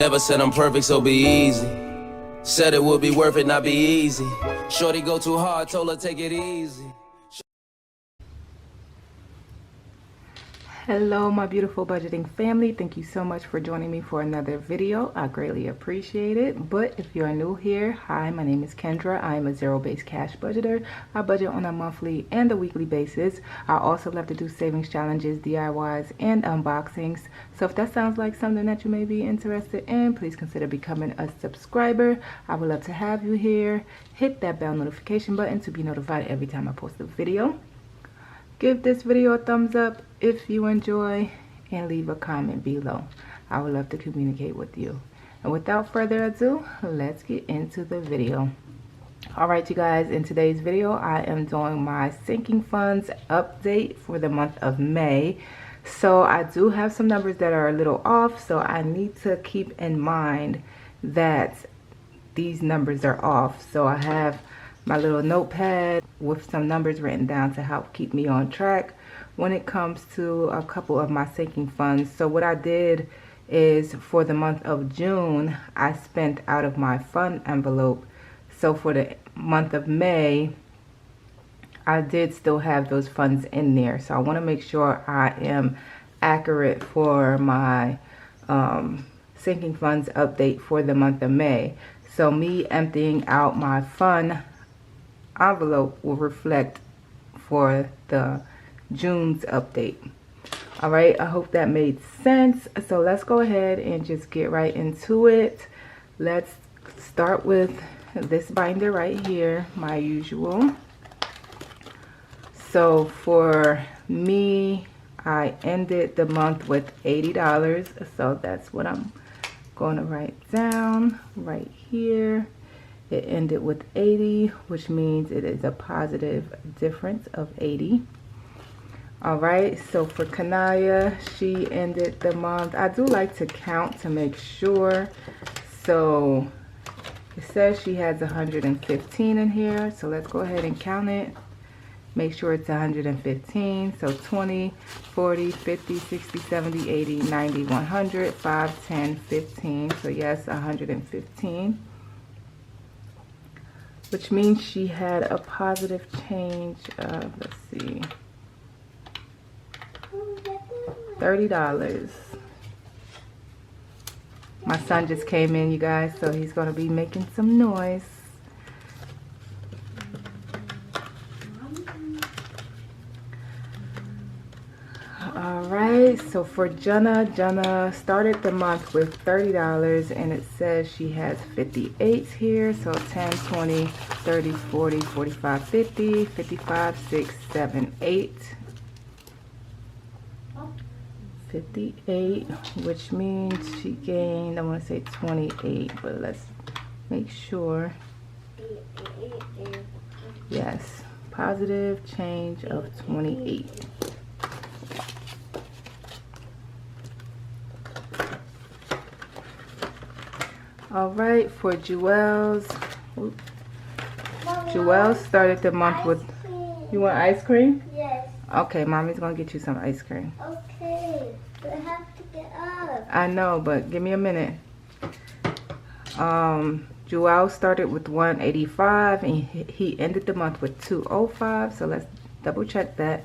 Never said I'm perfect, so be easy. Said it would be worth it, not be easy. Shorty go too hard, told her take it easy. Hello my beautiful budgeting family, thank you so much for joining me for another video. I greatly appreciate it. But if you're new here, hi, my name is Kendra. I am a zero-based cash budgeter. I budget on a monthly and a weekly basis. I also love to do savings challenges, DIYs, and unboxings. So if that sounds like something that you may be interested in, please consider becoming a subscriber. I would love to have you here. Hit that bell notification button to be notified every time I post a video. Give this video a thumbs up if you enjoy, and leave a comment below. I would love to communicate with you. And without further ado, let's get into the video. Alright you guys, in today's video I am doing my sinking funds update for the month of May. So I do have some numbers that are a little off, so I need to keep in mind that these numbers are off. So I have my little notepad with some numbers written down to help keep me on track when it comes to a couple of my sinking funds. So what I did is for the month of June, I spent out of my fund envelope. So for the month of May, I did still have those funds in there. So I want to make sure I am accurate for my sinking funds update for the month of May. So me emptying out my fund envelope will reflect for the June's update. All right, I hope that made sense. So let's go ahead and just get right into it. Let's start with this binder right here, my usual. So for me, I ended the month with $80. So that's what I'm going to write down right here. It ended with 80, which means it is a positive difference of 80. All right, so for Kanaya, she ended the month. I do like to count to make sure. So it says she has 115 in here. So let's go ahead and count it. Make sure it's 115. So 20, 40, 50, 60, 70, 80, 90, 100, 5, 10, 15. So yes, 115. Which means she had a positive change of, let's see, $30. My son just came in, you guys, so he's going to be making some noise. Alright, so for Jenna started the month with $30 and it says she has 58 here. So 10, 20, 30, 40, 45, 50, 55, 6, 7, 8. 58, which means she gained, I want to say 28, but let's make sure. Yes, positive change of 28. All right, for Jewel's, Jewel started the month with, you want ice cream? Yes. Okay, mommy's gonna get you some ice cream. Okay, but I have to get up. I know, but give me a minute. Jewel started with 185 and he ended the month with 205, so let's double check that.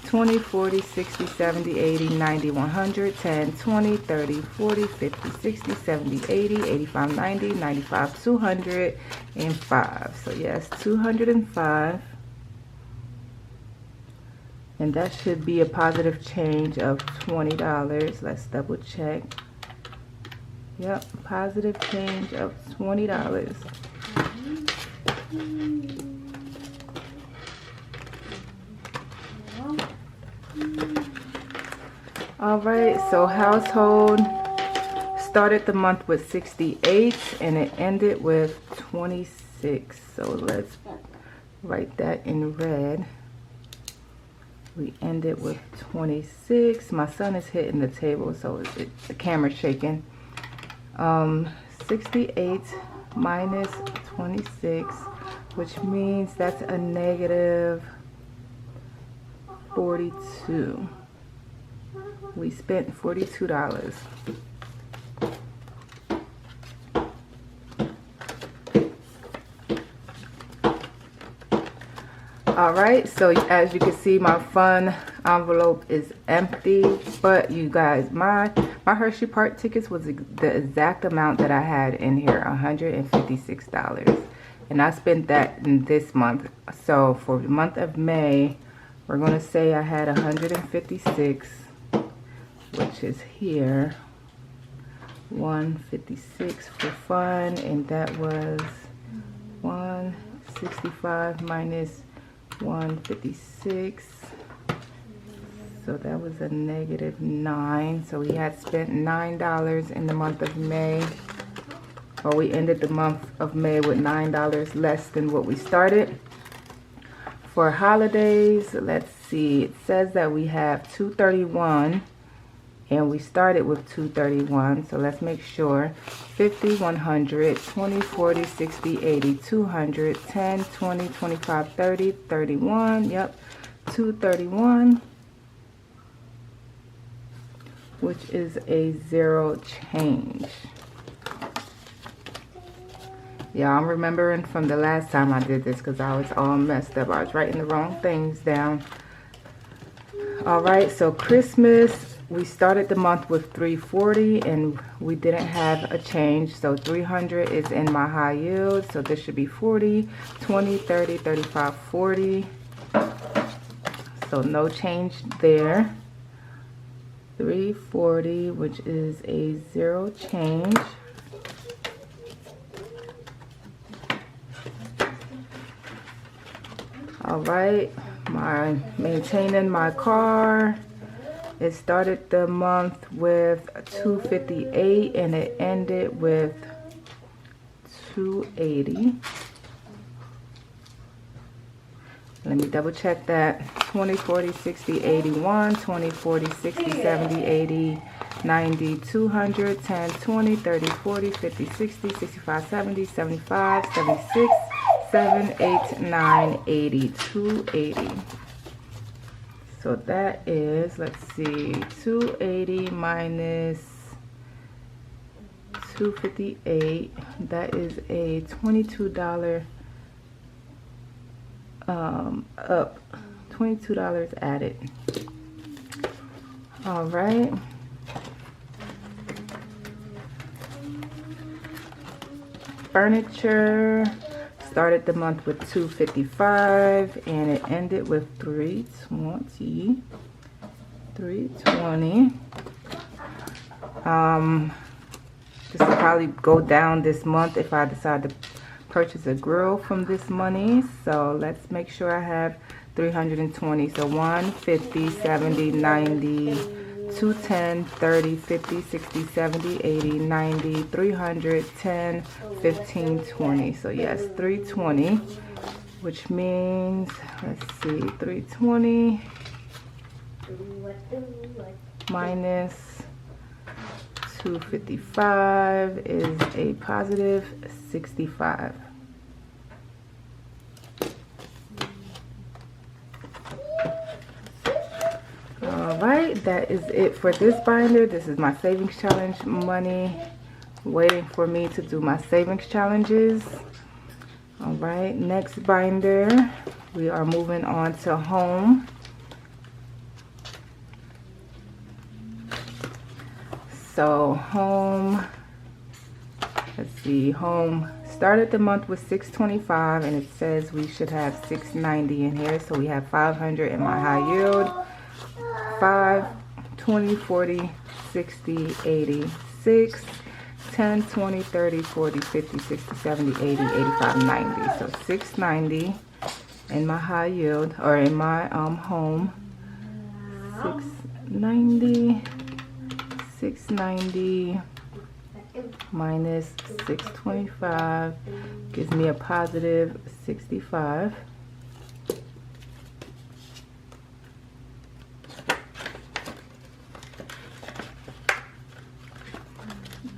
20, 40, 60, 70, 80, 90, 100, 10, 20, 30, 40, 50, 60, 70, 80, 85, 90, 95, 205. So yes, 205. And that should be a positive change of $20. Let's double check. Yep, positive change of $20. All right, so household started the month with 68 and it ended with 26. So let's write that in red. We ended with 26. My son is hitting the table, so the camera's shaking. 68 minus 26, which means that's a negative 42. We spent $42. All right, so as you can see, my fun envelope is empty, but you guys, my Hershey Park tickets was the exact amount that I had in here, $156, and I spent that in this month. So for the month of May, we're gonna say I had 156, which is here, 156 for fun, and that was 165 minus 156, so that was a -9. So we had spent $9 in the month of May, or we ended the month of May with $9 less than what we started. For holidays, let's see, it says that we have $231 and we started with $231, so let's make sure. 50, 100, 20, 40, 60, 80, 200, 10, 20, 25, 30, 31, yep, 231, which is a 0 change. Yeah, I'm remembering from the last time I did this because I was all messed up. I was writing the wrong things down. All right, so Christmas, we started the month with $340 and we didn't have a change, so 300 is in my high yield, so this should be 40, 20, 30, 35, 40, so no change there. 340, which is a 0 change. All right, maintaining my car. It started the month with $258 and it ended with $280. Let me double check that. 20, 40, 60, 81, 20, 40, 60, 70, 80, 90, 200, 10, 20, 30, 40, 50, 60, 65, 70, 75, 76, 7, 8, 9, 80, 280. So that is, let's see, 280 minus 258. That is a $22 up, $22 added. All right. Furniture. Started the month with $255 and it ended with $320. This will probably go down this month if I decide to purchase a grill from this money. So let's make sure I have 320. So 150, 70, 90, 210, 30, 50, 60, 70, 80, 90, 300, 10, 15, 20. So yes, 320, which means, let's see, 320 minus 255 is a positive 65. Alright, that is it for this binder. This is my savings challenge money, waiting for me to do my savings challenges. Alright, next binder, we are moving on to home. So home, let's see, home started the month with $625 and it says we should have $690 in here. So we have $500 in my high yield. 5, 20, 40, 60, 80, 6, 10, 20, 30, 40, 50, 60, 70, 80, 85, 90. So $690 in my high yield, or in my home. 690, 690 minus 625 gives me a positive 65.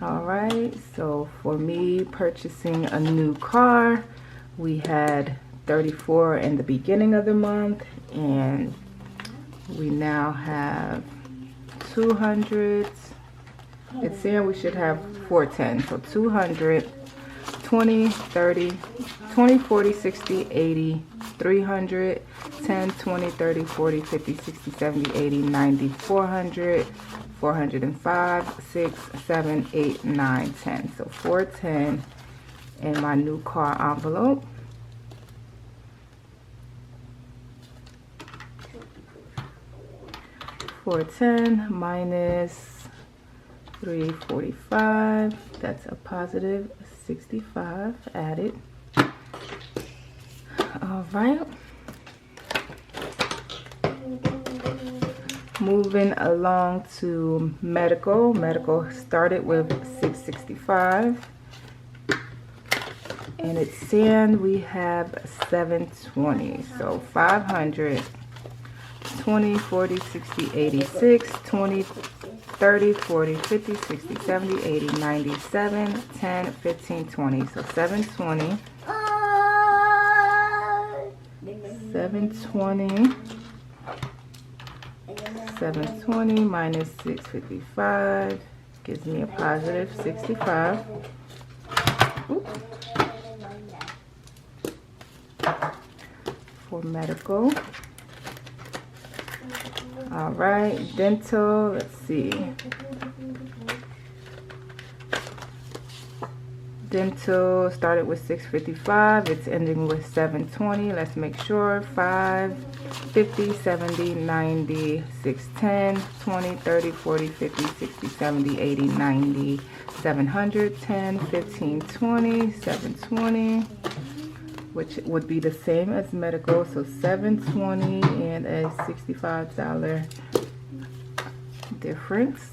Alright, so for me purchasing a new car, we had 34 in the beginning of the month and we now have 200. It's saying we should have 410, so 200, 20, 30, 20, 40, 60, 80, 300, 10, 20, 30, 40, 50, 60, 70, 80, 90, 400, 405, 6, 7, 8, 9, 10. So 410 in my new car envelope. 410 minus 345, that's a positive 65 added. All right. Moving along to medical. Medical started with 665. And it's saying we have 720. So 500, 20, 40, 60, 86, 20, 30, 40, 50, 60, 70, 80, 97, 10, 15, 20. So 720. 720. 720 minus 655 gives me a positive 65. Oops. For medical. All right, dental, let's see. Dental started with 655, it's ending with 720. Let's make sure. 5, 50, 70, 90, 610, 20, 30, 40, 50, 60, 70, 80, 90, 700, 10, 15, 20, 720, which would be the same as medical. So 720 and a $65 difference.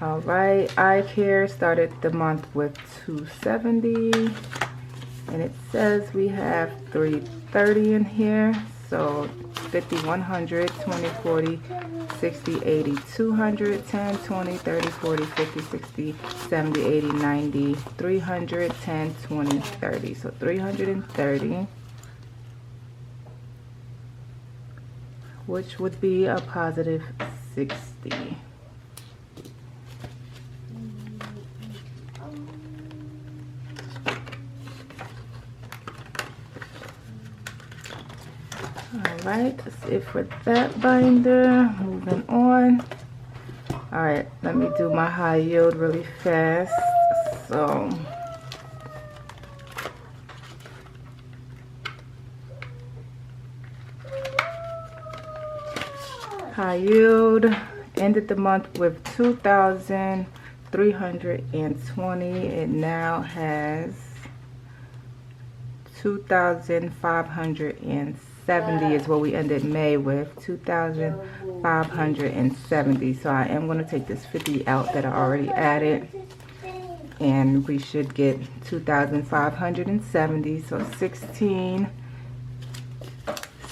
All right, eye care started the month with 270, and it says we have 330 in here. So 50, 100, 20, 40, 60, 80, 200, 10, 20, 30, 40, 50, 60, 70, 80, 90, 300, 10, 20, 30. So 330, which would be a positive 60. Alright, that's it for that binder. Moving on. Alright, let me do my high yield really fast. So, high yield ended the month with 2,320. It now has 2,570 is what we ended May with. 2,570. So I am going to take this 50 out that I already added, and we should get 2,570. So 16,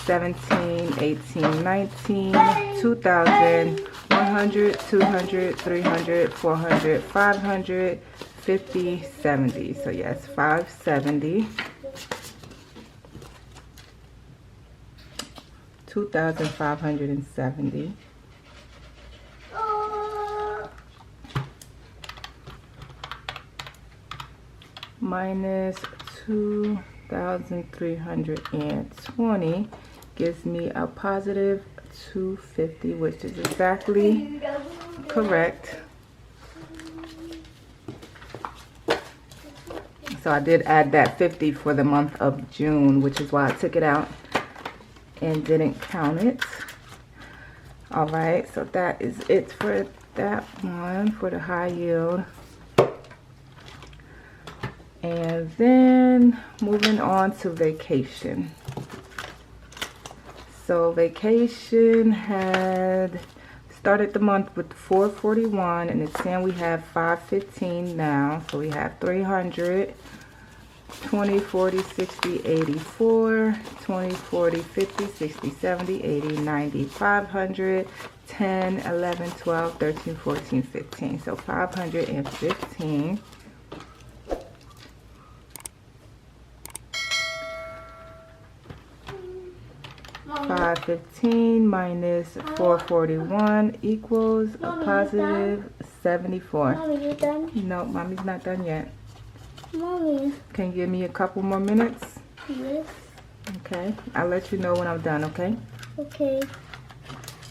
17, 18, 19, 2,100, 200, 300, 400, 500, 50, 70. So yes, 570. 2,570 minus 2,320 gives me a positive 250, which is exactly correct. So I did add that 50 for the month of June, which is why I took it out and didn't count it. All right, so that is it for that one, for the high yield. And then moving on to vacation. So vacation had started the month with 441, and it's saying we have 515 now. So we have 300, 20, 40, 60, 84, 20, 40, 50, 60, 70, 80, 90, 500, 10, 11, 12, 13, 14, 15. So 515. $515 minus 441 equals a positive 74. Mom, are you done? No, mommy's not done yet. Mommy. Can you give me a couple more minutes? Yes. Okay. I'll let you know when I'm done, okay? Okay.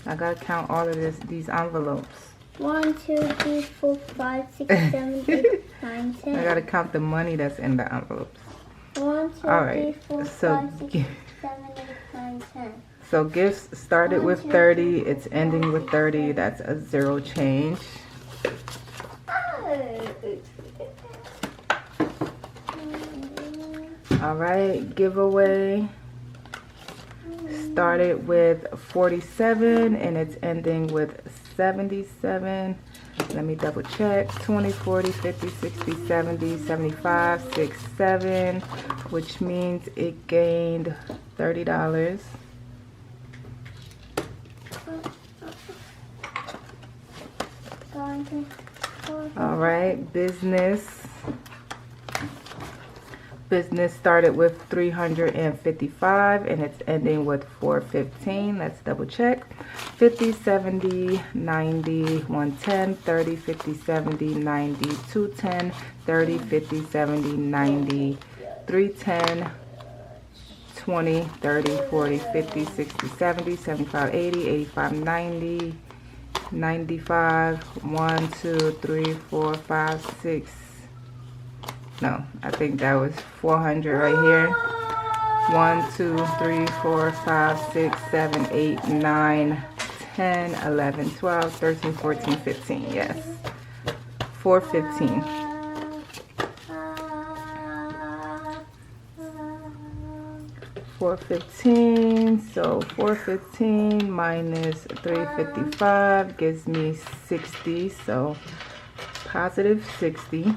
I gotta count all of these envelopes. 1, 2, 3, 4, 5, 6, 7, 8, 9, 10. I gotta count the money that's in the envelopes. 1, 2, All 3, right. 4, So 5, 6, 7, 8, 9, 10. So gifts started with 30. It's ending with 30. That's a zero change. All right. Giveaway started with 47 and it's ending with 77. Let me double check. 20, 40, 50, 60, 70, 75, 6, 7, which means it gained $30. All right, business started with 355 and it's ending with 415. Let's double check. 50, 70, 90, 110, 30, 50, 70, 90, 210, 30, 50, 70, 90, 310, 20, 30, 40, 50, 60, 70, 75, 80, 85, 90, 95, 1, 2, 3, 4, 5, 6. No, I think that was 400 right here. 1, 2, 3, 4, 5, 6, 7, 8, 9, 10, 11, 12, 13, 14, 15. Yes. 415. 415. So 415 minus 355 gives me 60. So positive 60.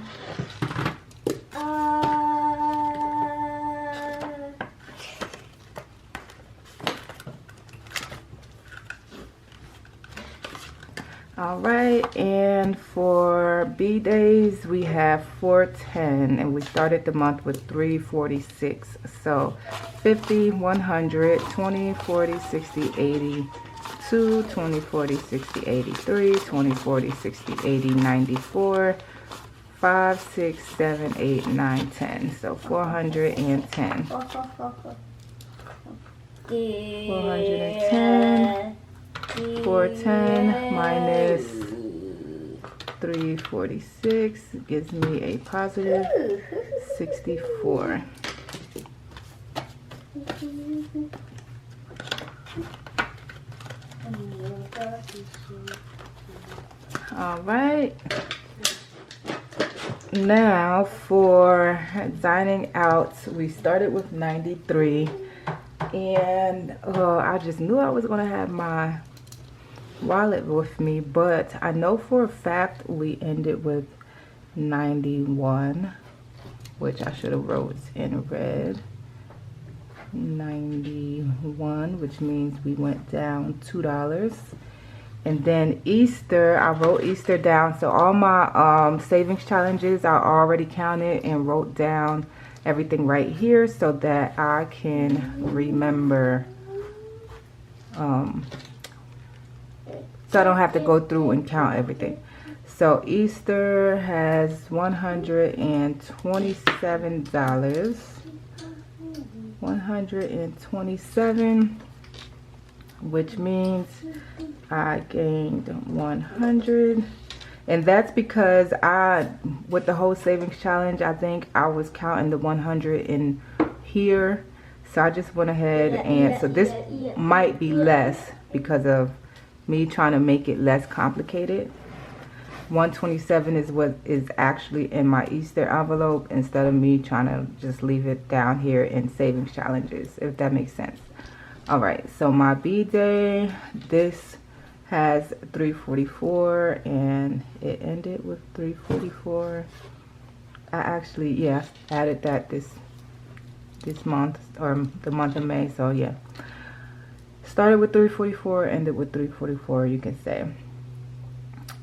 All right, and for B days we have 410 and we started the month with 346. So 50, 100, 20, 40, 60, 80, 2, 20, 40, 60, 83, 20, 40, 60, 80, 94, 5, 6, 7, 8, 9, 10. So 410. 410. 410 minus 346 gives me a positive 64. All right. Now for dining out, we started with 93 and I just knew I was gonna have my wallet with me, but I know for a fact we ended with 91, which I should have wrote in red. 91, which means we went down $2. And then Easter, I wrote Easter down, so all my savings challenges I already counted and wrote down everything right here so that I can remember, so I don't have to go through and count everything. So Easter has $127. 127, which means I gained 100. And that's because with the whole savings challenge, I think I was counting the 100 in here. So I just went ahead and, so this might be less because of me trying to make it less complicated. 127 is what is actually in my Easter envelope instead of me trying to just leave it down here in savings challenges, if that makes sense. All right, so my B day, this has 344 and it ended with 344. I actually, yeah, added that this month, or the month of May, so yeah. Started with 344, ended with 344, you can say.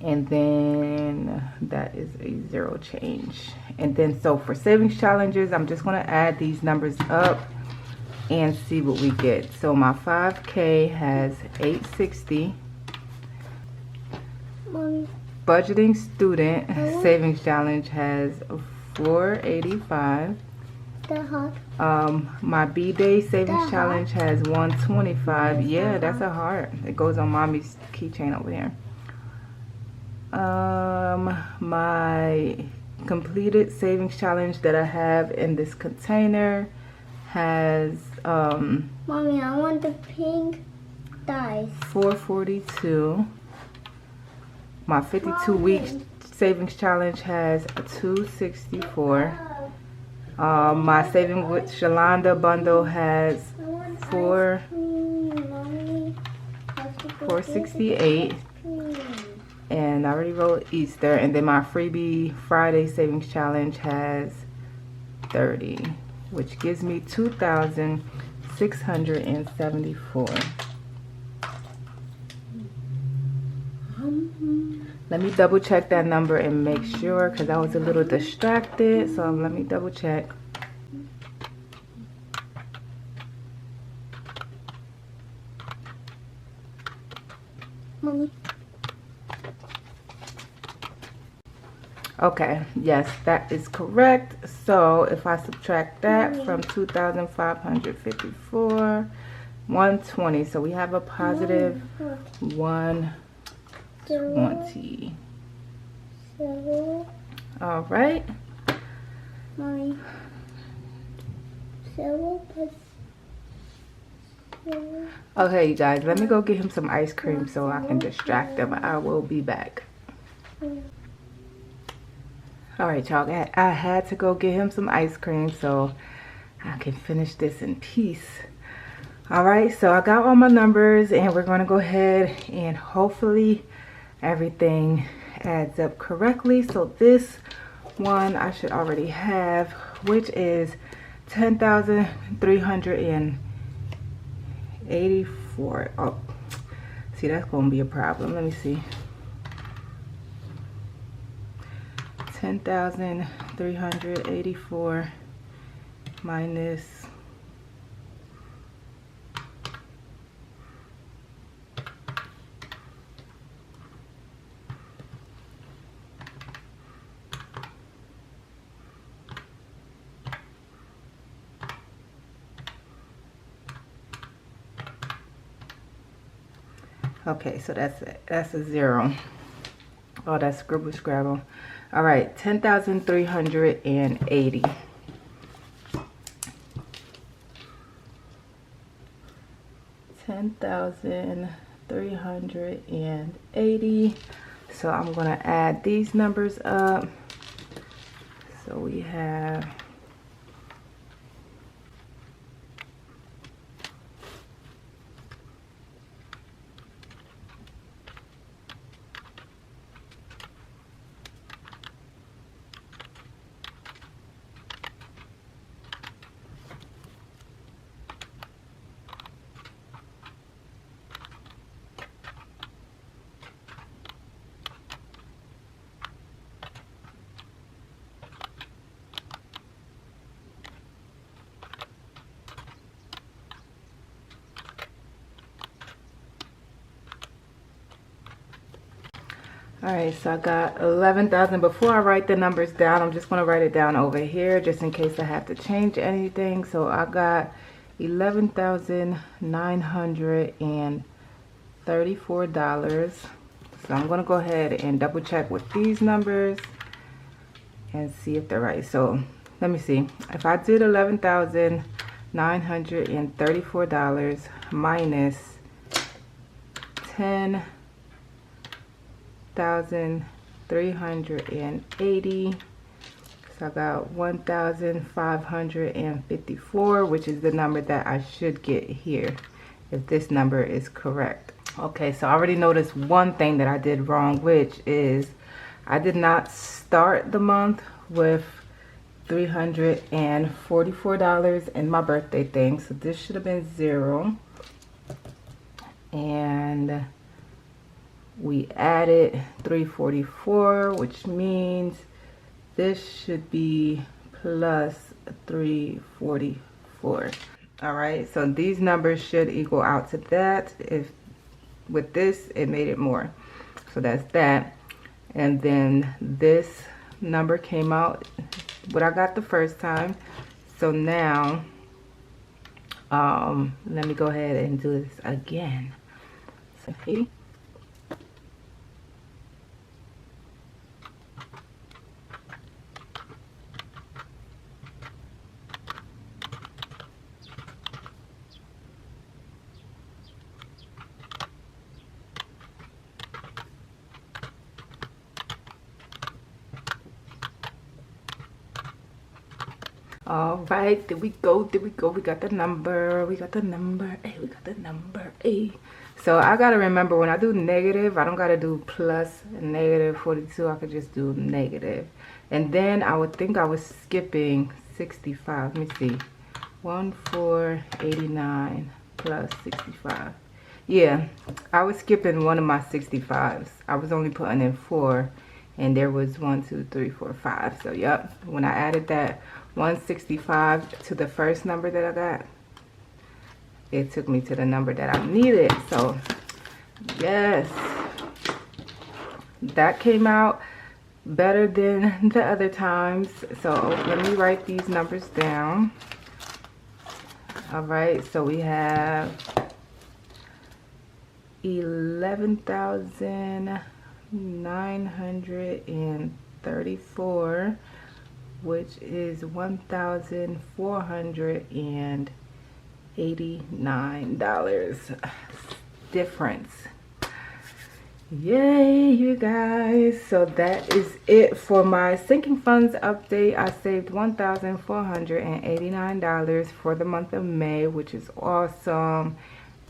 And then that is a zero change. And then so for savings challenges, I'm just going to add these numbers up and see what we get. So my 5K has 860. Mommy. Budgeting student savings challenge has 485. The heart. My B-Day savings challenge has 125. Yeah, that's a heart. It goes on mommy's keychain over here. My completed savings challenge that I have in this container has Mommy, I want the pink dice. 442. My 52-week savings challenge has 264. My saving with Shalonda bundle has 468. And I already wrote Easter. And then my freebie Friday savings challenge has 30, which gives me 2,674. Let me double check that number and make sure, because I was a little distracted. So let me double check. Mommy. Okay, yes, that is correct. So if I subtract that from 2,554, 120. So we have a positive 120. All right. Mommy. 0 plus 0. Okay, you guys, let me go get him some ice cream so I can distract him. I will be back. All right, y'all, I had to go get him some ice cream so I can finish this in peace. All right, so I got all my numbers and we're going to go ahead and hopefully everything adds up correctly. So this one I should already have, which is 10,384. Oh, see, that's going to be a problem. Let me see. 10,384 minus okay, so that's a 0. Oh, that's scribble scrabble. All right, 10,380. $10,380. So I'm gonna add these numbers up. So we have all right, so I got 11,000. Before I write the numbers down, I'm just going to write it down over here just in case I have to change anything. So I got $11,934. So I'm going to go ahead and double check with these numbers and see if they're right. So let me see. If I did $11,934 minus 10,380, so I got 1,554, which is the number that I should get here if this number is correct. Okay, so I already noticed one thing that I did wrong, which is I did not start the month with $344 in my birthday thing, so this should have been 0. And we added 344, which means this should be plus 344. All right, so these numbers should equal out to that. If with this, it made it more. So that's that. And then this number came out what I got the first time. So now let me go ahead and do this again. So 80. All right, there we go, we got the number, hey, we got the number, hey. So I gotta remember, when I do negative, I don't gotta do plus negative 42, I could just do negative. And then I would think I was skipping 65, let me see, 1489 plus 65. Yeah, I was skipping one of my 65s. I was only putting in 4, and there was 1, 2, 3, 4, 5. So yep, when I added that 165 to the first number that I got, it took me to the number that I needed. So yes, that came out better than the other times. So let me write these numbers down. All right, so we have 11,934, which is $1,489 difference. Yay, you guys. So that is it for my sinking funds update. I saved $1,489 for the month of May, which is awesome.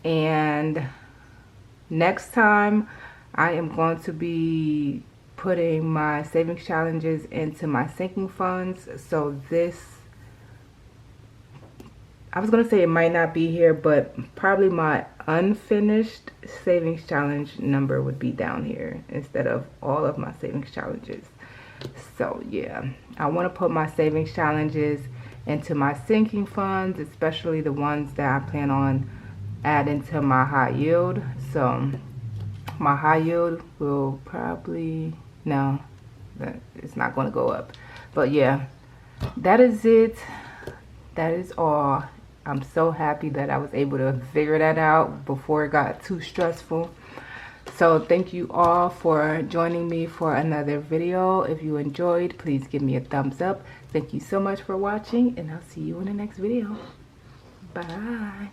And next time I am going to be putting my savings challenges into my sinking funds. So this, I was gonna say it might not be here, but probably my unfinished savings challenge number would be down here instead of all of my savings challenges. So yeah, I want to put my savings challenges into my sinking funds, especially the ones that I plan on adding to my high yield. So my high yield will probably, no, it's not going to go up. But yeah, that is it. That is all. I'm so happy that I was able to figure that out before it got too stressful. So thank you all for joining me for another video. If you enjoyed, please give me a thumbs up. Thank you so much for watching, and I'll see you in the next video. Bye.